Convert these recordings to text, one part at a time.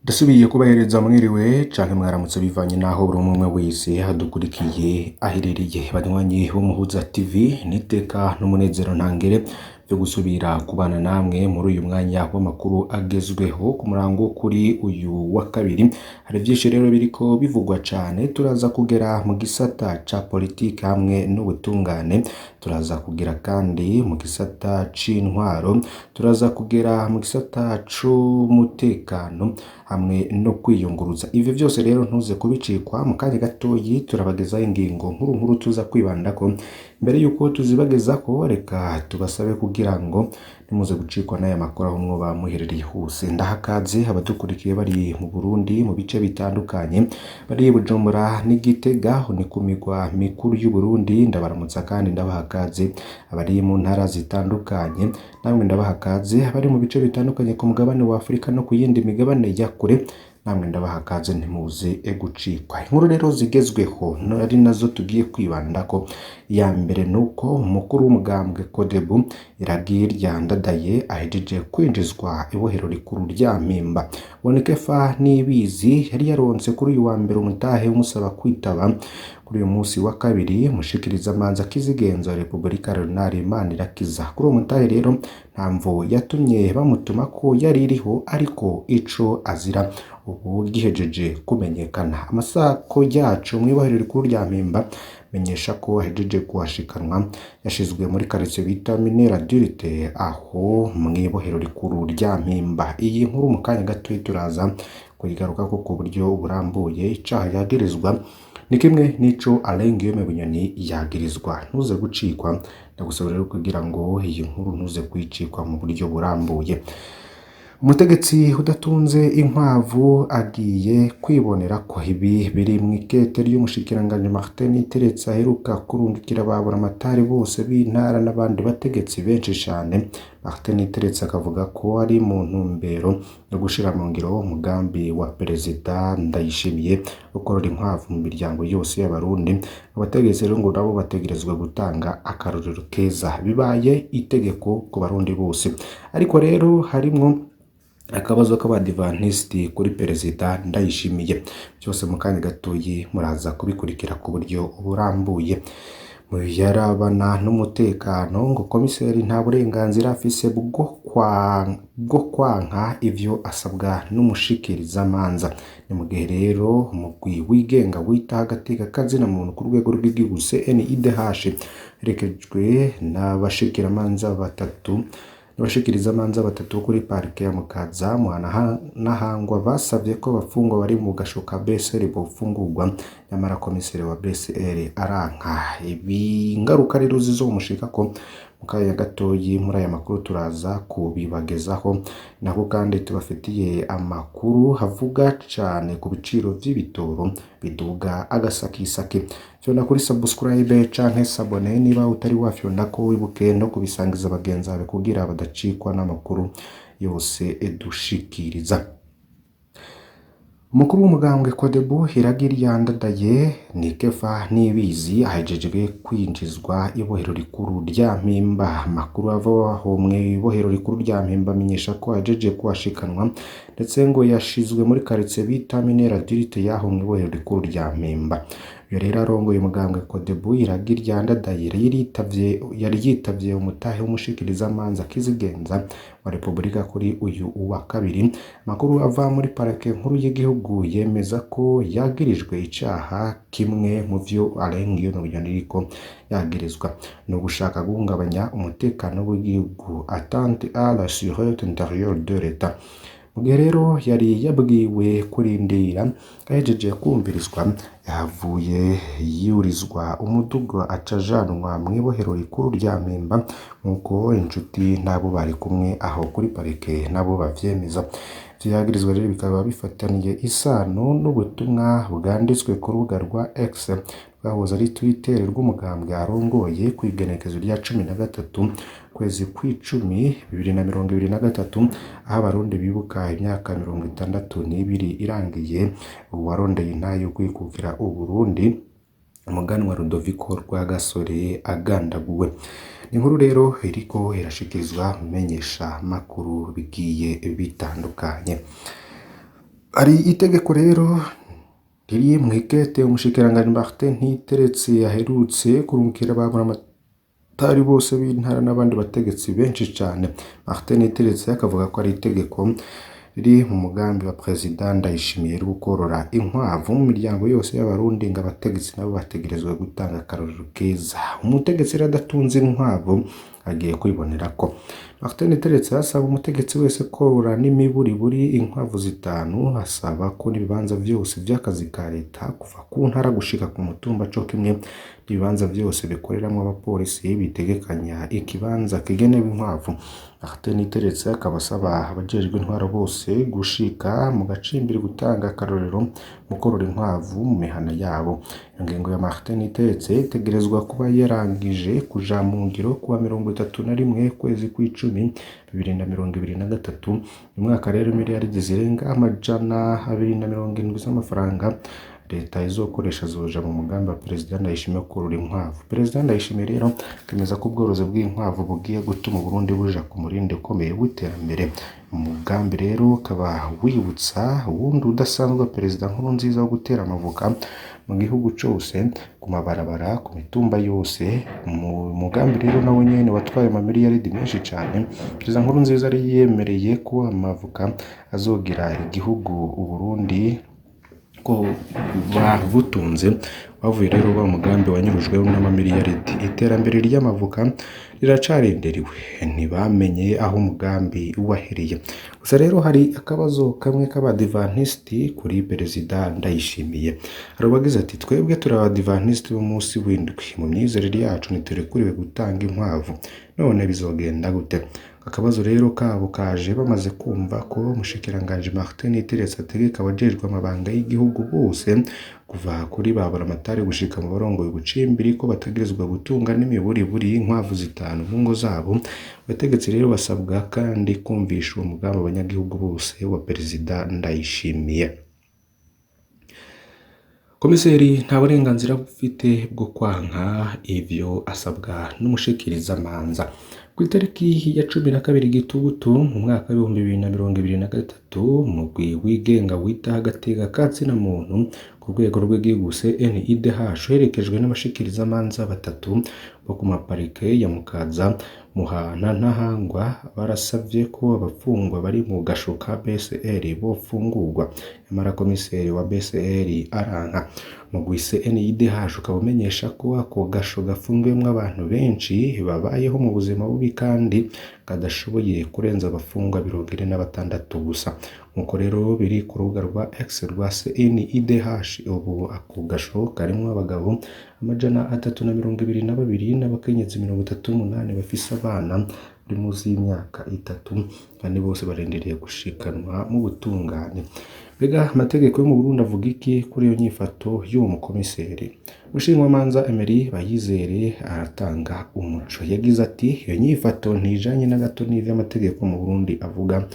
Ndasubiye kubahereza mwiriwe canke mwaramutse bivanye naho buri umwe wese adukurikiye aherereye. Banywanyi b'Umuhuza TV, niteka n'umunezero ntangere vyo gusubira kubana namwe muri uyu mwanya w'amakuru agezweho ku murango kuri uyu wa kabiri. Hari vyinshi rero biriko bivugwa cane, turaza kugera mu gisata ca politike hamwe n'ubutungane, turaza kugera kandi mu gisata c'intwaro, turaza kugera mu gisata c'umutekano hamwe no kwiyunguruza. Ivyo vyose rero ntuze kubicikwa, mu kanya gatoyi turabagezaho ingingo nkuru tuza kwibandako. Mbere yuko tuzibagezako, reka tubasabe kugira ngo ntimuze gucikwa n'aya makuru aho mwoba muherereye hose. Ndahakaze abadukurikiye bari mu Burundi mu bice bitandukanye, bari Bujumbura n'Igitega, ni ku migwa mikuru y'u Burundi, ndabaramutsa kandi ndabahakaze. Abari mu ntara zitandukanye namwe ndabahakaze, abari mu bice bitandukanye ku mugabane wa Afrika no ku yindi migabane ya kure, namwe ndabahakaze ntimuze gucikwa. Inkuru rero zigezweho ari nazo tugiye kwibandako. Ya mbere nuko umukuru w'umugambwe Codebu Iragira Ndadaye ahejeje kwinjizwa ibohero rikuru rya Mpimba. Bonikefa Niyibizi yari yaronse kuri uyu wa mbere umutahe umusaba kwitaba kuri uyu musi wa kabiri mushikirizamanza kizigenza wa Republika Leonard Manirakiza. Kuri uwo mutahe rero ntamvo yatumye bamutuma ko yari iriho, ariko ico azira ubu gihejeje kumenyekana. Amasako yacu mw'ibohero rikuru rya Mpimba menyesha ko ahejeje kuhashikanwa, yashizwe muri quartier bita Minera Durite aho mw'ibohero rikuru rya Mpimba. Iyi nkuru mu kanya gato turaza kuyigaruka ko ku buryo burambuye. Icaha yagirizwa ni kimwe n'ico Alain Guillaume Bunyoni yagirizwa. Ntuze gucikwa, ndagusaba rero kugira ngo iyi nkuru ntuze kwicikwa mu buryo burambuye. Umutegetsi udatunze inkwavu agiye kwibonera ko ibi biri mw'ikete ry'umushikiranganje Martin Teretse aheruka kurungikira babura amatari bose b'intara n'abandi bategetsi benshi cane. Martin Teretse akavuga ko ari mu ntumbero yo gushira mu ngiro umugambi wa Perezida Ndayishimiye gukorora inkwavu mu miryango yose y'Abarundi. Abategetsi rero ngo nabo bategerezwa gutanga akarorero keza, bibaye itegeko ku Barundi bose. Ariko rero harimwo akabazo k'abadivantisti kuri Perezida Ndayishimiye. Byose mu kanya gatoyi muraza kubikurikira ku buryo burambuye. Mu yarabana n'umutekano ngo komiseri nta burenganzira afise bwo kwanka ivyo asabwa n'umushikirizamanza. Ni mu gihe rero umugwi wigenga wita agateka kazina muntu ku rwego rw'igihugu CNIDH herekejwe n'abashikirizamanza batatu kuri parike ya Mukaza Nahangwa basavye ko bafungwa bari mu gashoka BCR bofungurwa, nyamara komiseri wa BCR aranka. Ibi ngaruka rero zizomushika ko mu kanya gatoyi muri aya makuru turaza kubibagezaho. Nako kandi tubafitiye amakuru havuga cane ku biciro vy'ibitoro biduga agasakisake. Fyonda kuri subscribe canke sabone niba utari wafyonda ko wibuke no kubisangiza bagenzi bawe kugira badacikwa n'amakuru yose edushikiriza. Umukuru w'umugambwe Codebu Iragira Ndadaye Bonikefa Niyibizi ahejeje kwinjizwa ibohero rikuru rya Mpimba. Amakuru avaho mw'ibohero rikuru rya Mpimba amenyesha ko ahejeje kuhashikanwa, ndetse ngo yashizwe muri quartier bita Minera Durite yaho mw'ibohero rikuru rya Mpimba. Iyo rero arongoye umugambwe Codebu Iragira Ndadaye yari yitavye umutahe w'umushikirizamanza kizigenza wa Republika kuri uyu wa kabiri. Amakuru ava muri parike nkuru y'igihugu yemeza ko yagirijwe icaha kimwe mu vyo Alain Guillaume Bunyoni ariko yagirizwa no gushaka guhungabanya umutekano w'igihugu, atteinte à la sûreté intérieure de l'État. Mu gihe rero yari yabwiwe kurindira, ahejeje kumvirizwa yavuye yurizwa umudugo acajanwa mw'ibohero rikuru rya Mpimba, nk'uko inshuti nabo bari kumwe aho kuri parike nabo bavyemeza. Vyagirizwa rero bikaba bifataniye isano n'ubutumwa bwanditswe ku rubuga rwa X bwahoze ari Twitter rw'umugambwe arongoye kw'igenekezo rya 13 kwezi kw'icumi 2023, aho Abarundi bibuka imyaka 62 irangiye uwarondeye intayo kwikukira Uburundi, umuganwa Rudoviko Rwagasore agandaguwe. Inkuru rero iriko irashikirizwa menyesha makuru bigiye bitandukanye. hari itegeko rero riri mw'ikete umushikiranganji Martin Niteretse aherutse kurungikira ababuramatari bose b'intara n'abandi bategetsi benshi cane. Martin Niteretse akavuga ko ari itegeko riri mu mugambi wa Perezida Ndayishimiye rwo korora inkwavu mu miryango yose y'abarundi, ngo abategetsi nabo bategerezwa gutanga akarorero keza. Umutegetsi rero adatunze inkwavu agiye kwibonerako. Martin Niteretse asaba umutegetsi wese korora n'imiburiburi inkwavu 5, asaba ko n'ibibanza vyose vy'akazi ka leta kuva ku ntara gushika ku mutumba co kimwe ibibanza vyose bikoreramwo abapolisi bitegekanya ikibanza kigenewe inkwavu. Martin Niteretse akaba asaba abajejwe intwaro bose gushika mu gacimbiri gutanga akarorero mu korora inkwavu mu mihana yabo. Ingingo ya Martin Niteretse itegerezwa kuba yarangije kuja mu ngiro kuwa 31 kwezi kw'icumi 2023. Mu mwaka rero miliyaridi zirenga amajana 270 z'amafaranga leta izokoresha zoja mu mugambi wa Perezida Ndayishimiye wo korora inkwavu. Perezida Ndayishimiye rero akemeza ko ubworozi bw'inkwavu bugiye gutuma Burundi buja ku murindi ukomeye w'iterambere. Umugambi rero ukaba wibutsa wundi udasanzwe Perezida Nkurunziza wo gutera amavuka mu gihugu cose ku mabarabara ku mitumba yose. Umugambi rero nawe nyene watwaye amamiliyaridi menshi cane. Perezida Nkurunziza yari yemereye ko amavuka azogira igihugu Uburundi ko babutunze. Bavuye rero ba mugambi wanyurujweho n'amamiliyaridi. Iterambere ry'amavuka riracarindiriwe, ntibamenye aho umugambi wahereye. Gusa rero hari akabazo kamwe k'abadivantisti kuri Perezida Ndayishimiye. Hari abagize ati twebwe turi abadivantisti b'umunsi w'indwi, mu myizerere yacu ntiturekuriwe gutanga inkwavu, none bizogenda gute? Akabazo rero kabo kaje bamaze kumva ko umushikiranganji Martin Niteretse ategeka abajejwe amabanga y'igihugu bose kuva kuri baburamatari gushika mu barongoye ubucimbiri ko bategerezwa gutunga n'imiburiburi inkwavu 5 mu ngo zabo. Abategetsi rero basabwa kandi kumvisha uwo mugambi abanyagihugu bose wa Perezida Ndayishimiye. Komiseri nta burenganzira bufite bwo kwanka ivyo asabwa n'umushikirizamanza. Ku itariki ya 12 Gitugutu mu mwaka wa 2023 umugwi wigenga wita agateka katsina muntu ku rwego rw'igihugu CNIDH uherekejwe n'abashikirizamanza 3 bo ku maparike ya Mukaza, Muhana Ntahangwa barasavye ko abafungwa bari mu gasho ka BCR bofungurwa. Nyamara komiseri wa BCR aranka. Umugwi CNIDH ukaba umenyesha ko ako gasho gafungwemwo abantu benshi babayeho mu buzima bubi kandi kadashoboye kurenza abafungwa 26 gusa. Nkuko rero biri ku rubuga rwa X rwa CNIDH, ubu ako gasho karimwo abagabo 322 n'abakenyezi 38 bafise abana bari munsi y'imyaka 3 kandi bose barindiriye gushikanwa mu butungane. Mbega amategeko yo mu Burundi avuga iki kuri iyo nyifato y'uwo mukomiseri? Umushingamanza Emery Bayizere aratanga umuco. Yagize ati iyo nyifato ntijanye na gato n'ivyo amategeko mu Burundi avuga.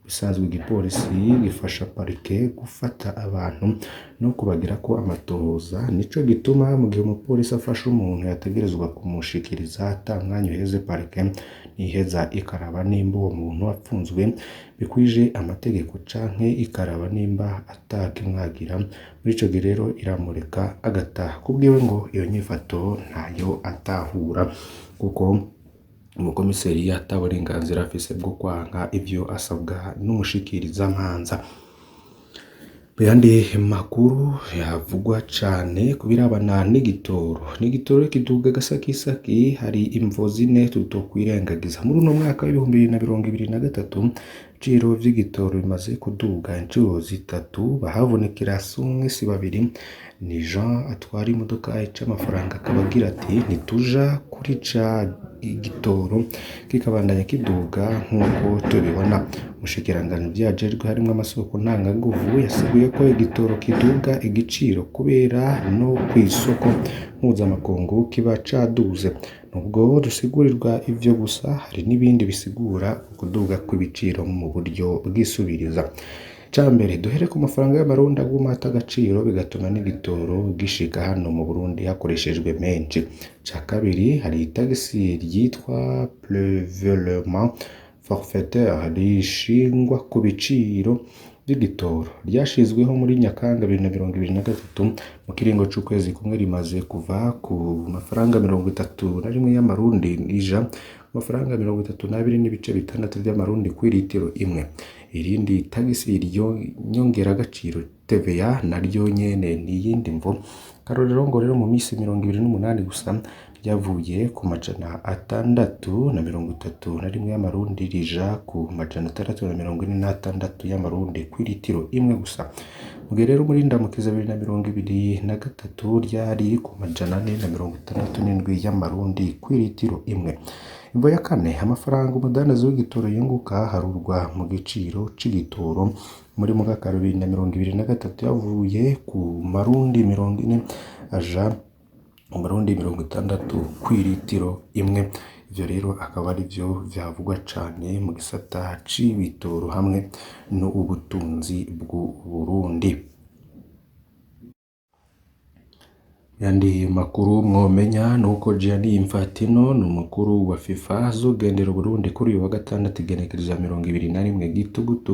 Bisanzwe igipolisi gifasha parike gufata abantu no kubagira ko amatohoza, nico gituma mu gihe umupolisi afasha umuntu yategerezwa kumushikiriza ata mwanya uheze parike niheza ikaraba nimba uwo muntu apfunzwe bikwije amategeko canke ikaraba nimba atakimwagira. Muri ico gihe rero iramureka agataha. Kubwiwe ngo iyo nyifato ntayo atahura kuko umukomiseri ataburenganzira afise bwo kwanka ivyo asabwa n'umushikirizamanza. Beyandi makuru yavugwa cane kubirabana n'igitoro kiduga gasakisaki. Hari imvo zine tutokwirengagiza. Muri uno mwaka wa 2023 ibiciro vy'igitoro bimaze kuduga incuro 3. Bahabonekera sumwe si babiri. Ni Jean atwara imodoka ica amafaranga akabagira ati ntituja kuri ca igitoro kikabandanya kiduga nk'uko tubibona. Umushikiranganji vyajejwe harimwo amasoko ntanganguvu yasiguye ko igitoro kiduga igiciro kubera no kw'isoko mpuzamakungu kiba caduze. Nubwo dusigurirwa ivyo gusa, hari n'ibindi bisigura kuduga kw'ibiciro mu buryo bwisubiriza. Cambere duhere ku mafaranga y'amarundi aguma ata agaciro bigatuma n'igitoro gishika hano mu Burundi hakoreshejwe menshi. Ca kabiri hari itagisi ryitwa prélèvement forfaitaire rishingwa ku biciro ry'igitoro ryashizweho muri Nyakanga 2023 mu kiringo c'ukwezi kumwe rimaze kuva ku mafaranga 31 y'amarundi rija ku mafaranga 32 n'ibice bitandatu by'amarundi ku litiro imwe. Irindi tagisi ryo nyongera agaciro TVA naryo nyene n'iyindi mvo. Karorero ngo rero mu misi 28 gusa ryavuye ku majana 631 y'amarundi rija ku majana 646 y'amarundi ku litiro imwe gusa. Mugihe rero muri ndamukiza 2023 ryari ku majana 467 y'amarundi ku litiro imwe. Imvo ya kane, amafaranga umudandaza w'igitoro yunguka harurwa mu giciro c'igitoro muri mwaka 2023 yavuye ku marundi 40 aja Umurundi 60 ku litiro imwe. Ivyo rero akaba ari vyo vyavugwa cane mu gisata c'ibitoro hamwe no ubutunzi bw'u Burundi. Yandi makuru mwomenya nuko Gianni Infantino n'umukuru wa FIFA azogendera Burundi kuri uyu wa gatandatu igenekerezo 21 Gitugutu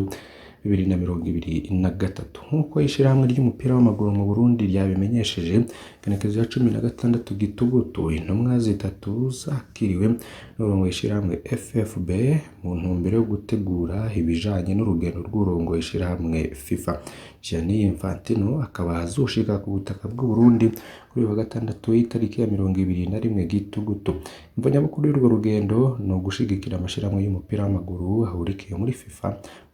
2023 nkuko ishirahamwe ry'umupira w'amaguru mu Burundi ryabimenyesheje. Igenekerezo ya 16 Gitugutu intumwa zitatu zakiriwe n'urongoye ishirahamwe FFB mu ntumbero yo gutegura ibijanye n'urugendo rw'urongoye ishirahamwe FIFA. Gianni Infantino akaba azoshika ku butaka bw'u Burundi kuri wa gatandatu itariki ya 21 Gitugutu. Imvo nyamukuru y'urwo rugendo no gushigikira amashirahamwe y'umupira w'amaguru ahurikiye muri FIFA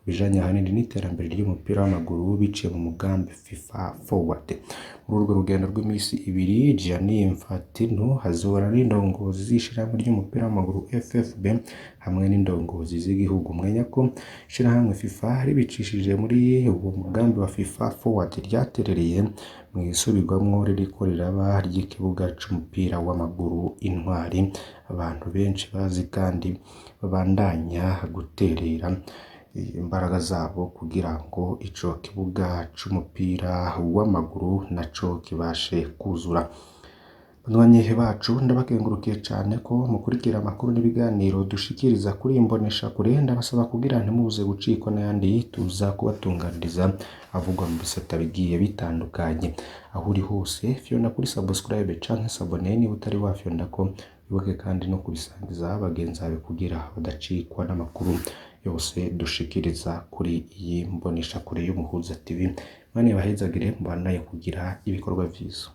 bijanye ahanini n'iterambere ry'umupira w'amaguru biciye mu mugambi FIFA Forward. Muri urwo rugendo rw'imisi ibiri Gianni Infantino hazora n'indongozi z'ishirahamwe ry'umupira w'amaguru FFB hamwe n'indongozi z'igihugu. Mwenya ko ishirahamwe FIFA ribicishije muri uwo mugambi wa FIFA Forward ryaterereye mu isubirwamwo ririko riraba ry'ikibuga c'umupira w'amaguru Intwari, abantu benshi bazi kandi babandanya guterera imbaraga zabo kugira ngo ico kibuga c'umupira w'amaguru naco kibashe kuzura. Banywanyi bacu ndabakengurukiye cane ko mukurikira amakuru n'ibiganiro dushikiriza kuri imbonesha kure. Ndabasaba kugira ntimuze gucikwa n'ayandi tuza kubatunganiriza avugwa mu bisata bigiye bitandukanye. Aho uri hose fyonda kuri subscribe canke s'abone niba utari wafyonda ko wibuke kandi no kubisangiza bagenzi bawe kugira badacikwa n'amakuru yose dushikiriza kuri iyi mbonesha kure y'Umuhuza TV. Mane bahezagire mbanaye kugira ibikorwa vyiza.